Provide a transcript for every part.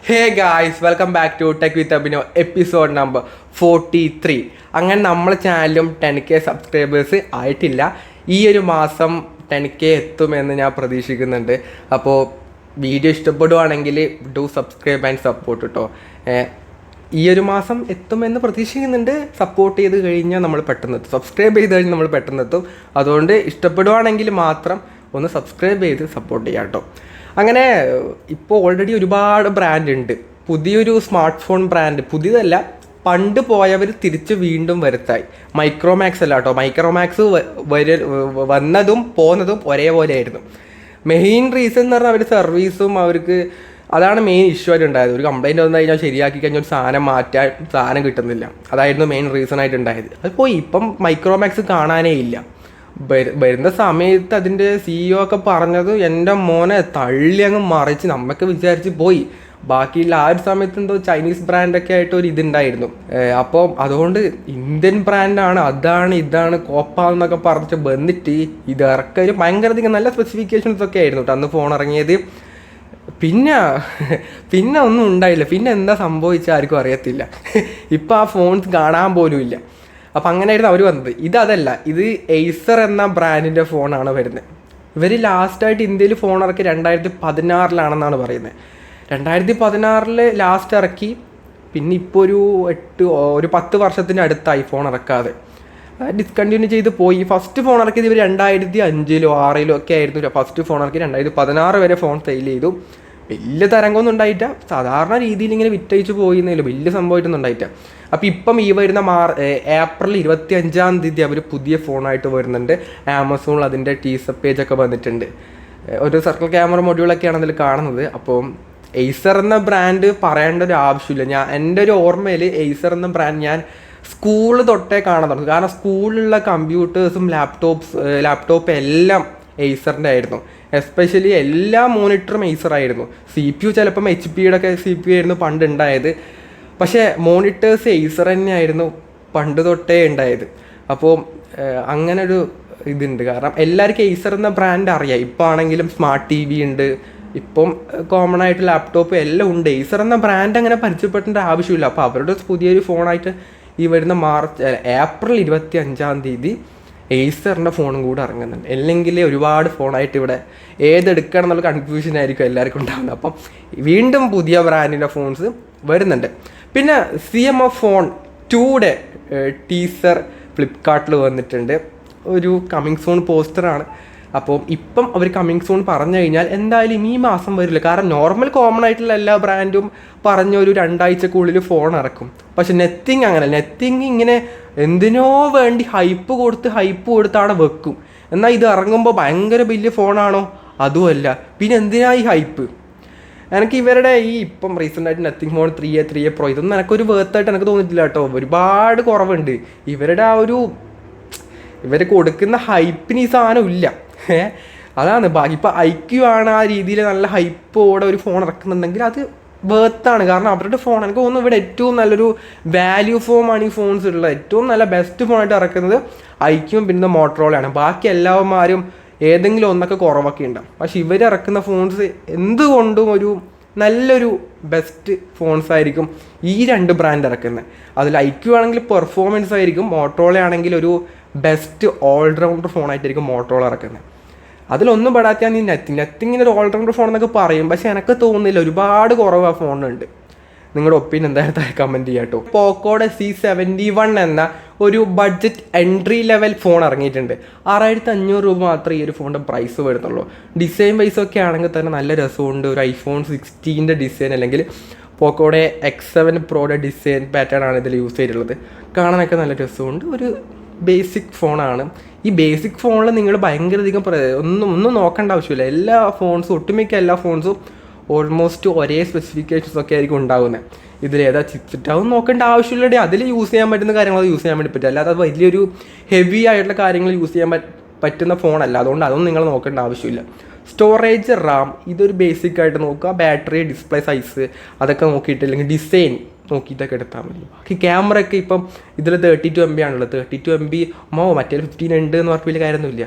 Hey guys, welcome back to tech with Abhino episode number 43. അങ്ങനെ നമ്മളെ ചാനലും 10K സബ്സ്ക്രൈബേഴ്സ് ആയിട്ടില്ല. ഈ ഒരു മാസം 10K എത്തുമെന്ന് ഞാൻ പ്രതീക്ഷിക്കുന്നുണ്ട്. അപ്പോൾ വീഡിയോ ഇഷ്ടപ്പെടുവാണെങ്കിൽ ഡു സബ്സ്ക്രൈബ് ആൻഡ് സപ്പോർട്ട് കേട്ടോ. ഈ ഒരു മാസം എത്തുമെന്ന് പ്രതീക്ഷിക്കുന്നുണ്ട്. സപ്പോർട്ട് ചെയ്ത് കഴിഞ്ഞാൽ നമ്മൾ പെട്ടെന്ന് എത്തും, സബ്സ്ക്രൈബ് ചെയ്ത് കഴിഞ്ഞാൽ നമ്മൾ പെട്ടെന്ന് എത്തും. അതുകൊണ്ട് ഇഷ്ടപ്പെടുവാണെങ്കിൽ മാത്രം ഒന്ന് സബ്സ്ക്രൈബ് ചെയ്ത് സപ്പോർട്ട് ചെയ്യാം കേട്ടോ. അങ്ങനെ ഇപ്പോൾ ഓൾറെഡി ഒരുപാട് ബ്രാൻഡ് ഉണ്ട്. പുതിയൊരു സ്മാർട്ട് ഫോൺ ബ്രാൻഡ്, പുതിയതല്ല, പണ്ട് പോയവർ തിരിച്ച് വീണ്ടും വരുത്തായി. മൈക്രോമാക്സ് അല്ല കേട്ടോ. മൈക്രോമാക്സ് വന്നതും പോകുന്നതും ഒരേപോലെ ആയിരുന്നു. മെയിൻ റീസൺ എന്ന് പറഞ്ഞാൽ അവർ സർവീസും അവർക്ക് അതാണ് മെയിൻ ഇഷ്യൂ ആയിട്ട് ഉണ്ടായത്. ഒരു കംപ്ലയിൻറ്റ് വന്നു കഴിഞ്ഞാൽ ശരിയാക്കി കഴിഞ്ഞാൽ ഒരു സാധനം മാറ്റാൻ സാധനം കിട്ടുന്നില്ല. അതായിരുന്നു മെയിൻ റീസൺ ആയിട്ട് ഉണ്ടായത്. അതിപ്പോൾ ഇപ്പം മൈക്രോമാക്സ് കാണാനേ ഇല്ല. വരുന്ന സമയത്ത് അതിൻ്റെ CEO ഒക്കെ പറഞ്ഞത് എൻ്റെ മോനെ തള്ളി അങ്ങ് മറിച്ച് നമുക്ക് വിചാരിച്ച് പോയി. ബാക്കിയുള്ള ആ ഒരു സമയത്ത് എന്തോ ചൈനീസ് ബ്രാൻഡൊക്കെ ആയിട്ട് ഒരു ഇതുണ്ടായിരുന്നു. അപ്പോൾ അതുകൊണ്ട് ഇന്ത്യൻ ബ്രാൻഡാണ്, അതാണ് ഇതാണ് കോപ്പ എന്നൊക്കെ പറഞ്ഞിട്ട് വന്നിട്ട് ഇത് ഇറക്കൽ ഭയങ്കരധികം നല്ല സ്പെസിഫിക്കേഷൻസ് ഒക്കെ ആയിരുന്നു കേട്ടോ അന്ന് ഫോൺ ഇറങ്ങിയത്. പിന്നെ ഒന്നും ഉണ്ടായില്ല. പിന്നെ എന്താ സംഭവിച്ചാൽ ആർക്കും അറിയത്തില്ല. ഇപ്പം ആ ഫോൺസ് കാണാൻ പോലും ഇല്ല. അപ്പം അങ്ങനെയായിരുന്നു അവർ വന്നത്. ഇതല്ല, ഇത് എയ്സർ എന്ന ബ്രാൻഡിൻ്റെ ഫോണാണ് വരുന്നത്. ഇവർ ലാസ്റ്റായിട്ട് ഇന്ത്യയിൽ ഫോൺ ഇറക്കി 2016 പറയുന്നത്. 2016 ലാസ്റ്റ് ഇറക്കി. പിന്നെ ഇപ്പോൾ ഒരു 10 വർഷത്തിൻ്റെ അടുത്തായി ഫോൺ ഇറക്കാതെ. ഡിസ്കണ്ടിന്യൂ ചെയ്ത് പോയി. ഫസ്റ്റ് ഫോൺ ഇറക്കിയത് ഇവർ 2005 2006 ഒക്കെ ആയിരുന്നു ഫസ്റ്റ് ഫോൺ ഇറക്കി. 2016 വരെ ഫോൺ സെയിൽ ചെയ്തു. വലിയ തരംഗമൊന്നും ഉണ്ടായിട്ട, സാധാരണ രീതിയിൽ ഇങ്ങനെ വിറ്റഴിച്ച് പോയിന്നല്ലോ, വലിയ സംഭവമായിട്ടൊന്നും ഉണ്ടായിട്ട. അപ്പോൾ ഇപ്പം ഈ വരുന്ന ഏപ്രിൽ 25 അവർ പുതിയ ഫോണായിട്ട് വരുന്നുണ്ട്. ആമസോണിൽ അതിൻ്റെ ടീസർ പേജൊക്കെ വന്നിട്ടുണ്ട്. ഒരു സർക്കിൾ ക്യാമറ മൊഡ്യൂളൊക്കെയാണ് അതിൽ കാണുന്നത്. അപ്പോൾ എയ്സർ എന്ന ബ്രാൻഡ് പറയേണ്ട ഒരു ആവശ്യമില്ല. എൻ്റെ ഒരു ഓർമ്മയിൽ എയ്സർ എന്ന ബ്രാൻഡ് ഞാൻ സ്കൂൾ തൊട്ടേ കാണാൻ തുടങ്ങി. കാരണം സ്കൂളിലുള്ള കമ്പ്യൂട്ടേഴ്സും ലാപ്ടോപ്പ് എല്ലാം എയ്സറിൻ്റെ ആയിരുന്നു. എസ്പെഷ്യലി എല്ലാ മോണിറ്ററും എയ്സർ ആയിരുന്നു. CPU ചിലപ്പം HP-യുടെ ഒക്കെ CPU ആയിരുന്നു പണ്ട് ഉണ്ടായത്. പക്ഷേ മോണിറ്റേഴ്സ് എയ്സർ തന്നെയായിരുന്നു പണ്ട് തൊട്ടേ ഉണ്ടായത്. അപ്പോൾ അങ്ങനെ ഒരു ഇതുണ്ട്. കാരണം എല്ലാവർക്കും എയ്സർ എന്ന ബ്രാൻഡ് അറിയാം. ഇപ്പോൾ ആണെങ്കിലും സ്മാർട്ട് TV ഉണ്ട്, ഇപ്പം കോമൺ ആയിട്ട് ലാപ്ടോപ്പ് എല്ലാം ഉണ്ട്. എയ്സർ എന്ന ബ്രാൻഡ് അങ്ങനെ പരിചയപ്പെടേണ്ട ആവശ്യമില്ല. അപ്പോൾ അവരുടെ പുതിയൊരു ഫോണായിട്ട് ഈ വരുന്ന ഏപ്രിൽ 25 എയ്സറിൻ്റെ ഫോണും കൂടെ ഇറങ്ങുന്നുണ്ട്. അല്ലെങ്കിൽ ഒരുപാട് ഫോണായിട്ട് ഇവിടെ ഏതെടുക്കണം എന്നുള്ള കൺഫ്യൂഷൻ ആയിരിക്കും എല്ലാവർക്കും ഉണ്ടാകുന്നത്. അപ്പം വീണ്ടും പുതിയ ബ്രാൻഡിൻ്റെ ഫോൺസ് വരുന്നുണ്ട്. പിന്നെ CMF ഫോൺ 2യുടെ ടീസർ ഫ്ലിപ്കാർട്ടിൽ വന്നിട്ടുണ്ട്. ഒരു കമ്മിങ് സൂൺ പോസ്റ്ററാണ്. അപ്പോൾ ഇപ്പം അവർ കമ്മിങ് സൂൺ പറഞ്ഞു കഴിഞ്ഞാൽ എന്തായാലും ഈ മാസം വരില്ല. കാരണം നോർമൽ കോമൺ ആയിട്ടുള്ള എല്ലാ ബ്രാൻഡും പറഞ്ഞ ഒരു 2 ആഴ്ചക്കുള്ളിൽ ഫോൺ ഇറക്കും. പക്ഷെ നെത്തിങ് അങ്ങനെ, നെത്തിങ് ഇങ്ങനെ എന്തിനോ വേണ്ടി ഹൈപ്പ് കൊടുത്താണ് വെക്കും. എന്നാൽ ഇത് ഇറങ്ങുമ്പോൾ ഭയങ്കര വലിയ ഫോണാണോ? അതുമല്ല. പിന്നെ എന്തിനാ ഈ ഹൈപ്പ്? എനിക്ക് ഇവരുടെ ഇപ്പം റീസെൻ്റായിട്ട് നത്തിങ് ഫോൺ 3A Pro ഇതൊന്നും എനിക്കൊരു വേർത്തായിട്ട് എനിക്ക് തോന്നിയിട്ടില്ല കേട്ടോ. ഒരുപാട് കുറവുണ്ട്. ഇവരുടെ ഇവർ കൊടുക്കുന്ന ഹൈപ്പിന് ഈ സാധനം ഇല്ല. അതാണ് ബാക്കി. ഇപ്പോൾ IQ ആണ് ആ രീതിയിൽ നല്ല ഹൈപ്പോടെ ഒരു ഫോൺ ഇറക്കുന്നുണ്ടെങ്കിൽ അത് വേർത്താണ്. കാരണം അവരുടെ ഫോൺ എനിക്ക് തോന്നുന്നു ഇവിടെ ഏറ്റവും നല്ലൊരു വാല്യൂ ഫോമാണ് ഈ ഫോൺസ് ഉള്ളത്. ഏറ്റവും നല്ല ബെസ്റ്റ് ഫോണായിട്ട് ഇറക്കുന്നത് IQ-യും പിന്നെ മോട്ടറോളയാണ്. ബാക്കി എല്ലാവന്മാരും ഏതെങ്കിലും ഒന്നൊക്കെ കുറവൊക്കെ ഉണ്ടാവും. പക്ഷെ ഇവർ ഇറക്കുന്ന ഫോൺസ് എന്തുകൊണ്ടും ഒരു നല്ലൊരു ബെസ്റ്റ് ഫോൺസ് ആയിരിക്കും ഈ 2 ബ്രാൻഡ് ഇറക്കുന്നത്. അതിൽ IQ ആണെങ്കിൽ പെർഫോമൻസ് ആയിരിക്കും, മോട്ടറോള ആണെങ്കിൽ ഒരു ബെസ്റ്റ് ഓൾറൗണ്ടർ ഫോണായിട്ടായിരിക്കും മോട്ടറോള ഇറക്കുന്നത്. അതിലൊന്നും പെടാത്ത നീ നത്തിങ്ങിന് ഒരു ഓൾറൗണ്ടർ ഫോൺ എന്നൊക്കെ പറയും. പക്ഷെ എനിക്ക് തോന്നുന്നില്ല, ഒരുപാട് കുറവ് ആ ഫോണുണ്ട്. നിങ്ങളുടെ ഒപ്പീനിയൻ എന്തായാലും കമൻറ്റ് ചെയ്യാം കേട്ടോ. പോക്കോയുടെ C71 എന്ന ഒരു ബഡ്ജറ്റ് എൻട്രി ലെവൽ ഫോൺ ഇറങ്ങിയിട്ടുണ്ട്. 6500 രൂപ മാത്രമേ ഈ ഒരു ഫോണിൻ്റെ പ്രൈസ് വരുന്നുള്ളൂ. ഡിസൈൻ വൈസ് ഒക്കെ ആണെങ്കിൽ തന്നെ നല്ല രസമുണ്ട്. ഒരു iPhone 16 ഡിസൈൻ അല്ലെങ്കിൽ പോക്കോയുടെ X7 Proയുടെ ഡിസൈൻ പാറ്റേൺ ആണ് ഇതിൽ യൂസ് ചെയ്തിട്ടുള്ളത്. കാണാനൊക്കെ നല്ല രസമുണ്ട്. ഒരു ബേസിക് ഫോണാണ്. ഈ ബേസിക് ഫോണിൽ നിങ്ങൾ ഭയങ്കരധികം ഒന്നും നോക്കേണ്ട ആവശ്യമില്ല. എല്ലാ ഫോൺസും, ഒട്ടുമിക്ക എല്ലാ ഫോൺസും ഓൾമോസ്റ്റ് ഒരേ സ്പെസിഫിക്കേഷൻസ് ഒക്കെ ആയിരിക്കും ഉണ്ടാകുന്നത്. ഇതിലേതാ ചിപ്സെറ്റ് ആവും നോക്കേണ്ട ആവശ്യമില്ല. അതിൽ യൂസ് ചെയ്യാൻ പറ്റുന്ന കാര്യങ്ങൾ അത് യൂസ് ചെയ്യാൻ വേണ്ടി പറ്റും. അല്ലാതെ അത് വലിയൊരു ഹെവി ആയിട്ടുള്ള കാര്യങ്ങൾ യൂസ് ചെയ്യാൻ പറ്റുന്ന ഫോണല്ല. അതുകൊണ്ട് അതൊന്നും നിങ്ങൾ നോക്കേണ്ട ആവശ്യമില്ല. സ്റ്റോറേജ്, RAM ഇതൊരു ബേസിക് ആയിട്ട് നോക്കുക. ബാറ്ററി, ഡിസ്പ്ലേ സൈസ് അതൊക്കെ നോക്കിയിട്ട്, അല്ലെങ്കിൽ ഡിസൈൻ നോക്കിയിട്ടൊക്കെ എടുത്താൽ മതി. ബാക്കി ക്യാമറ ഒക്കെ ഇപ്പം ഇതിൽ 32 MB ആണുള്ളത്. 32 MB മറ്റേ 15 ഉണ്ട് എന്ന് പറഞ്ഞ വലിയ കാര്യമൊന്നുമില്ല.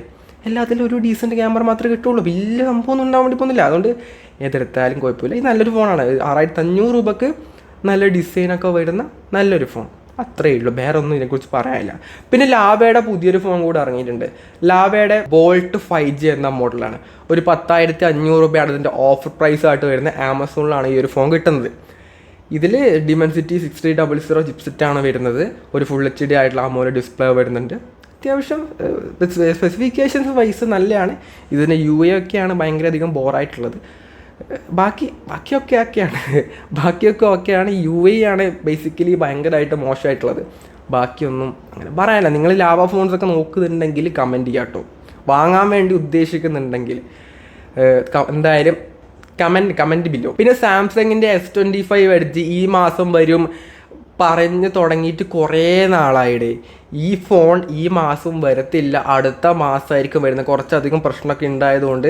എല്ലാത്തിലും ഒരു ഡീസൻറ്റ് ക്യാമറ മാത്രമേ കിട്ടുള്ളൂ, വലിയ സംഭവമൊന്നും ഉണ്ടാവാൻ വേണ്ടി പോകുന്നില്ല. അതുകൊണ്ട് ഏതെടുത്താലും കുഴപ്പമില്ല. ഇത് നല്ലൊരു ഫോണാണ്. 6500 രൂപക്ക് നല്ല ഡിസൈനൊക്കെ വരുന്ന നല്ലൊരു ഫോൺ, അത്രയേ ഉള്ളൂ. വേറെ ഒന്നും ഇതിനെക്കുറിച്ച് പറയാനില്ല. പിന്നെ ലാവയുടെ പുതിയൊരു ഫോൺ കൂടെ ഇറങ്ങിയിട്ടുണ്ട്. ലാവയുടെ ബോൾട്ട് 5G എന്ന മോഡലാണ്. ഒരു 10,500 രൂപയാണ് ഇതിൻ്റെ ഓഫർ പ്രൈസ് ആയിട്ട് വരുന്നത്. ആമസോണിലാണ് ഈ ഒരു ഫോൺ കിട്ടുന്നത്. ഇതിൽ ഡിമെൻസിറ്റി 6300 ചിപ്സെറ്റാണ് വരുന്നത്. ഒരു ഫുൾ HD ആയിട്ടുള്ള AMOLED ഡിസ്പ്ലേ വരുന്നുണ്ട്. അത്യാവശ്യം സ്പെസിഫിക്കേഷൻസ് വൈസ് നല്ലതാണ്. ഇതിൻ്റെ UI ഒക്കെയാണ് ഭയങ്കര അധികം ബോറായിട്ടുള്ളത്. ബാക്കിയൊക്കെ ഓക്കെയാണ്. UI ആണ് ബേസിക്കലി ഭയങ്കരമായിട്ട് മോശമായിട്ടുള്ളത്. ബാക്കിയൊന്നും അങ്ങനെ പറയാനില്ല. നിങ്ങൾ ലാവ ഫോൺസൊക്കെ നോക്കുന്നുണ്ടെങ്കിൽ കമൻറ്റ് ചെയ്യാം കേട്ടോ. വാങ്ങാൻ വേണ്ടി ഉദ്ദേശിക്കുന്നുണ്ടെങ്കിൽ എന്തായാലും കമൻറ്റ് ബില്ലോ. പിന്നെ സാംസങ്ങിൻ്റെ S25 എഡ്ജ് ഈ മാസം വരും പറഞ്ഞ് തുടങ്ങിയിട്ട് കുറേ നാളായിടെ. ഈ ഫോൺ ഈ മാസം വരത്തില്ല, അടുത്ത മാസമായിരിക്കും വരുന്നത്. കുറച്ചധികം പ്രശ്നമൊക്കെ ഉണ്ടായതുകൊണ്ട്,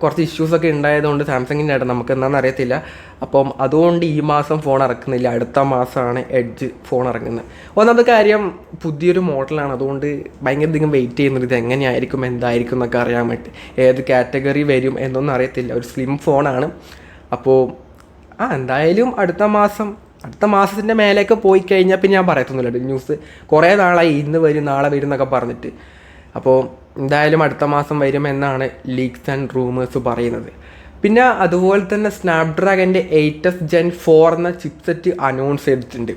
കുറച്ച് ഇഷ്യൂസൊക്കെ ഉണ്ടായതുകൊണ്ട് സാംസങ്ങിൻ്റെ ആയിട്ട് നമുക്ക് എന്താണെന്ന് അറിയത്തില്ല. അപ്പം അതുകൊണ്ട് ഈ മാസം ഫോൺ ഇറക്കുന്നില്ല, അടുത്ത മാസമാണ് എഡ്ജ് ഫോൺ ഇറങ്ങുന്നത്. ഒന്നാമത്തെ കാര്യം പുതിയൊരു മോഡലാണ്, അതുകൊണ്ട് ഭയങ്കര അധികം വെയിറ്റ് ചെയ്യുന്നത് ഇത് എങ്ങനെയായിരിക്കും എന്തായിരിക്കും എന്നൊക്കെ അറിയാൻ വേണ്ടി. ഏത് കാറ്റഗറി വരും എന്നൊന്നും അറിയത്തില്ല. ഒരു സ്ലിം ഫോണാണ്. അപ്പോൾ എന്തായാലും അടുത്ത മാസത്തിൻ്റെ മേലേക്ക് പോയി കഴിഞ്ഞാൽ പിന്നെ ഞാൻ പറയത്തൊന്നുമില്ല. ന്യൂസ് കുറേ നാളായി ഇന്ന് വരും നാളെ വരും എന്നൊക്കെ പറഞ്ഞിട്ട്. അപ്പോൾ എന്തായാലും അടുത്ത മാസം വരുമെന്നാണ് ലീക്സ് ആൻഡ് റൂമേഴ്സ് പറയുന്നത്. പിന്നെ അതുപോലെ തന്നെ സ്നാപ്ഡ്രാഗൻ്റെ 8s Gen 4 എന്ന ചിപ്സെറ്റ് അനൗൺസ് ചെയ്തിട്ടുണ്ട്.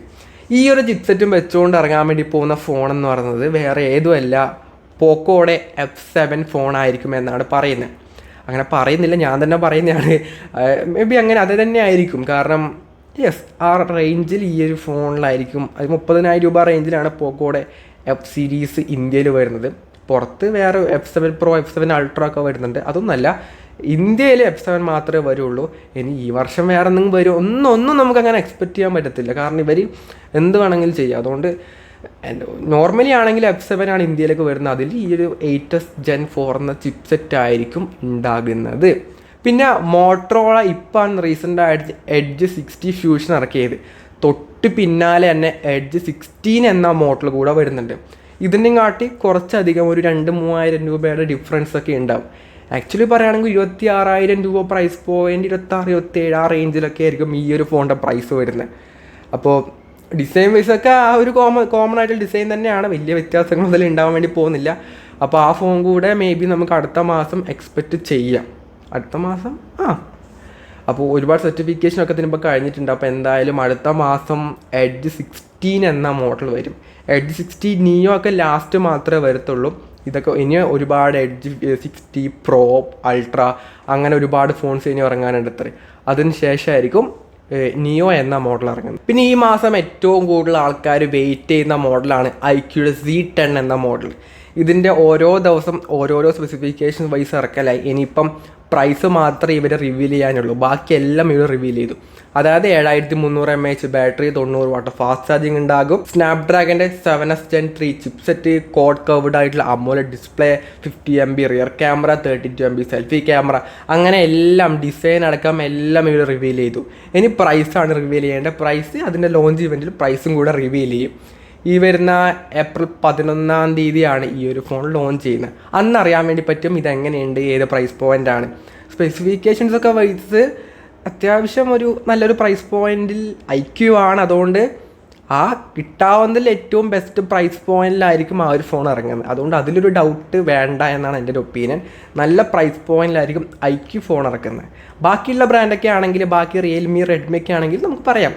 ഈ ഒരു ചിപ്സെറ്റും വെച്ചുകൊണ്ട് ഇറങ്ങാൻ വേണ്ടി പോകുന്ന ഫോണെന്ന് പറയുന്നത് വേറെ ഏതുമല്ല, പോക്കോയുടെ F7 ഫോണായിരിക്കും എന്നാണ് പറയുന്നത്. അങ്ങനെ പറയുന്നില്ല, ഞാൻ തന്നെ പറയുന്നതാണ്. മേ ബി അങ്ങനെ അത് തന്നെ ആയിരിക്കും. കാരണം ആ റേഞ്ചിൽ ഈ ഒരു ഫോണിലായിരിക്കും. അത് 30,000 രൂപ റേഞ്ചിലാണ് പോക്കോയുടെ F സീരീസ് ഇന്ത്യയിൽ വരുന്നത്. പുറത്ത് വേറെ F7 Pro, F7 Ultra ഒക്കെ വരുന്നുണ്ട്. അതൊന്നുമല്ല, ഇന്ത്യയിൽ F7 മാത്രമേ വരുള്ളൂ. ഇനി ഈ വർഷം വേറെ എന്തെങ്കിലും വരും ഒന്നും നമുക്കങ്ങനെ എക്സ്പെക്റ്റ് ചെയ്യാൻ പറ്റത്തില്ല. കാരണം ഇവർ എന്ത് വേണമെങ്കിലും ചെയ്യാം. അതുകൊണ്ട് നോർമലി ആണെങ്കിൽ F7 ആണ് ഇന്ത്യയിലേക്ക് വരുന്നത്. അതിൽ ഈ ഒരു 8s Gen 4 എന്ന ചിപ്സെറ്റ് ആയിരിക്കും ഉണ്ടാകുന്നത്. പിന്നെ മോട്ടറോള ഇപ്പം റീസെൻ്റായിട്ട് എഡ്ജ് 60 ഫ്യൂഷൻ ഇറക്കിയത്. തൊട്ട് പിന്നാലെ തന്നെ എഡ്ജ് 16 എന്ന മോഡൽ കൂടെ വരുന്നുണ്ട്. ഇതിൻ്റെയും കാട്ടി കുറച്ചധികം ഒരു 2-3,000 രൂപയുടെ ഡിഫറൻസ് ഒക്കെ ഉണ്ടാവും. ആക്ച്വലി പറയുകയാണെങ്കിൽ 26,000 രൂപ പ്രൈസ് പോയിൻ്റ്, 26-27 ആ റേഞ്ചിലൊക്കെ ആയിരിക്കും ഈ ഒരു ഫോണിൻ്റെ പ്രൈസ് വരുന്നത്. അപ്പോൾ ഡിസൈൻ വൈസൊക്കെ ആ ഒരു കോമൺ ആയിട്ടുള്ള ഡിസൈൻ തന്നെയാണ്, വലിയ വ്യത്യാസങ്ങൾ അതിൽ ഉണ്ടാവാൻ വേണ്ടി പോകുന്നില്ല. അപ്പോൾ ആ ഫോൺ കൂടെ മേ ബി നമുക്ക് അടുത്ത മാസം എക്സ്പെക്റ്റ് ചെയ്യാം. അടുത്ത മാസം അപ്പോൾ ഒരുപാട് സർട്ടിഫിക്കേഷനൊക്കെ ഇതിനിപ്പോൾ കഴിഞ്ഞിട്ടുണ്ട്. അപ്പോൾ എന്തായാലും അടുത്ത മാസം എഡ്ജ് 16 എന്ന മോഡൽ വരും. എഡ്ജ് 60 നിയോ ഒക്കെ ലാസ്റ്റ് മാത്രമേ വരത്തുള്ളൂ. ഇതൊക്കെ ഇനി ഒരുപാട് എഡ്ജ് 60 Pro, Ultra അങ്ങനെ ഒരുപാട് ഫോൺസ് ഇനി ഇറങ്ങാനുണ്ട് അത്രേ. അതിന് ശേഷമായിരിക്കും നിയോ എന്ന മോഡൽ ഇറങ്ങുന്നത്. പിന്നെ ഈ മാസം ഏറ്റവും കൂടുതൽ ആൾക്കാർ വെയിറ്റ് ചെയ്യുന്ന മോഡലാണ് iQOO Z10 എന്ന മോഡൽ. ഇതിൻ്റെ ഓരോ ദിവസം ഓരോരോ സ്പെസിഫിക്കേഷൻ വൈസ് ഇറക്കലായി. ഇനിയിപ്പം പ്രൈസ് മാത്രമേ ഇവർ റിവീൽ ചെയ്യാനുള്ളൂ, ബാക്കിയെല്ലാം ഇവർ റിവീൽ ചെയ്തു. അതായത് 7300 mAh battery, 90 what fast charging ഉണ്ടാകും. സ്നാപ്ഡ്രാഗൻ്റെ 7s Gen 3 chipset, code curved ആയിട്ടുള്ള AMOLED display, 50 MB rear camera, 32 MB selfie camera, അങ്ങനെ എല്ലാം ഡിസൈൻ അടക്കം എല്ലാം ഇവർ റിവീൽ ചെയ്തു. ഇനി പ്രൈസാണ് റിവീൽ ചെയ്യേണ്ടത്. പ്രൈസ് അതിൻ്റെ ലോഞ്ച് ഇവൻറ്റിൽ പ്രൈസും കൂടെ റിവീൽ ചെയ്യും. ഈ വരുന്ന ഏപ്രിൽ 11-ാം തീയതിയാണ് ഈ ഒരു ഫോൺ ലോഞ്ച് ചെയ്യുന്നത്. അന്ന് അറിയാൻ വേണ്ടി പറ്റും ഇതെങ്ങനെയുണ്ട്, ഏത് പ്രൈസ് പോയിൻ്റാണ്. സ്പെസിഫിക്കേഷൻസ് ഒക്കെ വൈസ് അത്യാവശ്യം ഒരു നല്ലൊരു പ്രൈസ് പോയിന്റിൽ iQOO ആണ്. അതുകൊണ്ട് ആ കിട്ടാവുന്നതിൽ ഏറ്റവും ബെസ്റ്റ് പ്രൈസ് പോയിന്റിലായിരിക്കും ആ ഒരു ഫോൺ ഇറങ്ങുന്നത്. അതുകൊണ്ട് അതിലൊരു ഡൗട്ട് വേണ്ട എന്നാണ് എൻ്റെ ഒരു ഒപ്പീനിയൻ. നല്ല പ്രൈസ് പോയിന്റിലായിരിക്കും iQOO ഫോൺ ഇറക്കുന്നത്. ബാക്കിയുള്ള ബ്രാൻഡൊക്കെ ആണെങ്കിൽ, ബാക്കി റിയൽമി, റെഡ്മി ഒക്കെ ആണെങ്കിൽ നമുക്ക് പറയാം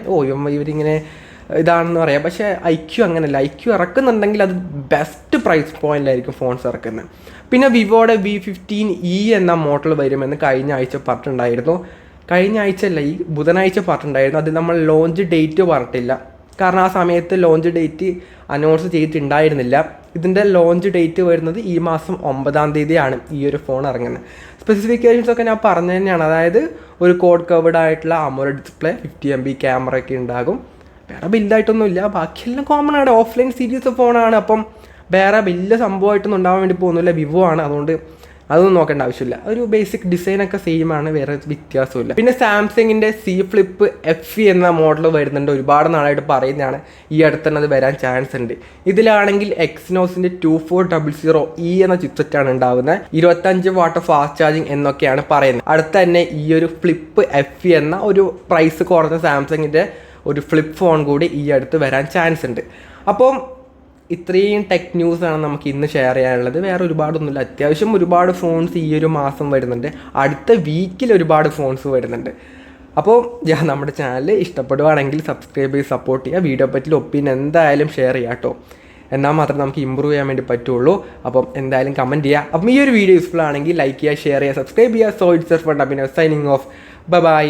ഇവരിങ്ങനെ ഇതാണെന്ന് പറയാം. പക്ഷേ iQOO അങ്ങനെയല്ല. iQOO ഇറക്കുന്നുണ്ടെങ്കിൽ അത് ബെസ്റ്റ് പ്രൈസ് പോയിന്റിലായിരിക്കും ഫോൺസ് ഇറക്കുന്നത്. പിന്നെ വിവോയുടെ V15e എന്ന മോഡൽ വരുമെന്ന് കഴിഞ്ഞ ആഴ്ച പറഞ്ഞിട്ടുണ്ടായിരുന്നു. കഴിഞ്ഞ ആഴ്ചയല്ല, ഈ ബുധനാഴ്ച പറഞ്ഞിട്ടുണ്ടായിരുന്നു. അത് നമ്മൾ ലോഞ്ച് ഡേറ്റ് പറഞ്ഞിട്ടില്ല. കാരണം ആ സമയത്ത് ലോഞ്ച് ഡേറ്റ് അനൗൺസ് ചെയ്തിട്ടുണ്ടായിരുന്നില്ല. ഇതിൻ്റെ ലോഞ്ച് ഡേറ്റ് വരുന്നത് ഈ മാസം 9-ാം തീയതിയാണ് ഈ ഒരു ഫോൺ ഇറങ്ങുന്നത്. സ്പെസിഫിക്കേഷൻസൊക്കെ ഞാൻ പറഞ്ഞു തന്നെയാണ്. അതായത് ഒരു കോഡ് കവേർഡ് ആയിട്ടുള്ള AMOLED ഡിസ്പ്ലേ, 50 MB ക്യാമറ ഒക്കെ ഉണ്ടാകും. വേറെ ബിൽഡായിട്ടൊന്നുമില്ല. ബാക്കിയെല്ലാം കോമൺ ആണ്. ഓഫ്ലൈൻ സീരീസ് ഫോണാണ്. അപ്പം വേറെ വലിയ സംഭവമായിട്ടൊന്നും ഉണ്ടാവാൻ വേണ്ടി പോകുന്നില്ല. വിവോ ആണ്. അതുകൊണ്ട് അതൊന്നും നോക്കേണ്ട ആവശ്യമില്ല. ഒരു ബേസിക് ഡിസൈനൊക്കെ സെയിം ആണ്, വേറെ വ്യത്യാസമില്ല. പിന്നെ സാംസങ്ങിൻ്റെ C Flip FE എന്ന മോഡൽ വരുന്നുണ്ട്. ഒരുപാട് നാളായിട്ട് പറയുന്നതാണ്, ഈ അടുത്ത് തന്നെ അത് വരാൻ ചാൻസ് ഉണ്ട്. ഇതിലാണെങ്കിൽ എക്സിനോസിൻ്റെ 2400E എന്ന ചിപ്സെറ്റാണ് ഉണ്ടാവുന്നത്. 25 വാട്ട് ഫാസ്റ്റ് ചാർജിങ് എന്നൊക്കെയാണ് പറയുന്നത്. അടുത്ത് തന്നെ ഈ ഒരു ഫ്ലിപ്പ് FE എന്ന ഒരു പ്രൈസ് കുറഞ്ഞ സാംസങ്ങിൻ്റെ ഒരു ഫ്ലിപ്പ് ഫോൺ കൂടി ഈ അടുത്ത് വരാൻ ചാൻസ് ഉണ്ട്. അപ്പം ഇത്രയും ടെക് ന്യൂസാണ് നമുക്ക് ഇന്ന് ഷെയർ ചെയ്യാനുള്ളത്. വേറെ ഒരുപാടൊന്നുമില്ല. അത്യാവശ്യം ഒരുപാട് ഫോൺസ് ഈ ഒരു മാസം വരുന്നുണ്ട്. അടുത്ത വീക്കിൽ ഒരുപാട് ഫോൺസ് വരുന്നുണ്ട്. അപ്പോൾ നമ്മുടെ ചാനൽ ഇഷ്ടപ്പെടുവാണെങ്കിൽ സബ്സ്ക്രൈബ് ചെയ്ത് സപ്പോർട്ട് ചെയ്യുക. വീഡിയോ പറ്റിയ ഒപ്പീനിയൻ എന്തായാലും ഷെയർ ചെയ്യാം കേട്ടോ. എന്നാൽ മാത്രമേ നമുക്ക് ഇമ്പ്രൂവ് ചെയ്യാൻ വേണ്ടി പറ്റുള്ളൂ. അപ്പം എന്തായാലും കമൻറ്റ് ചെയ്യുക. അപ്പം ഈ ഒരു വീഡിയോ യൂസ്ഫുൾ ആണെങ്കിൽ ലൈക്ക് ചെയ്യുക, ഷെയർ ചെയ്യുക, സബ്സ്ക്രൈബ് ചെയ്യുക. So it's fun. Signing off. By.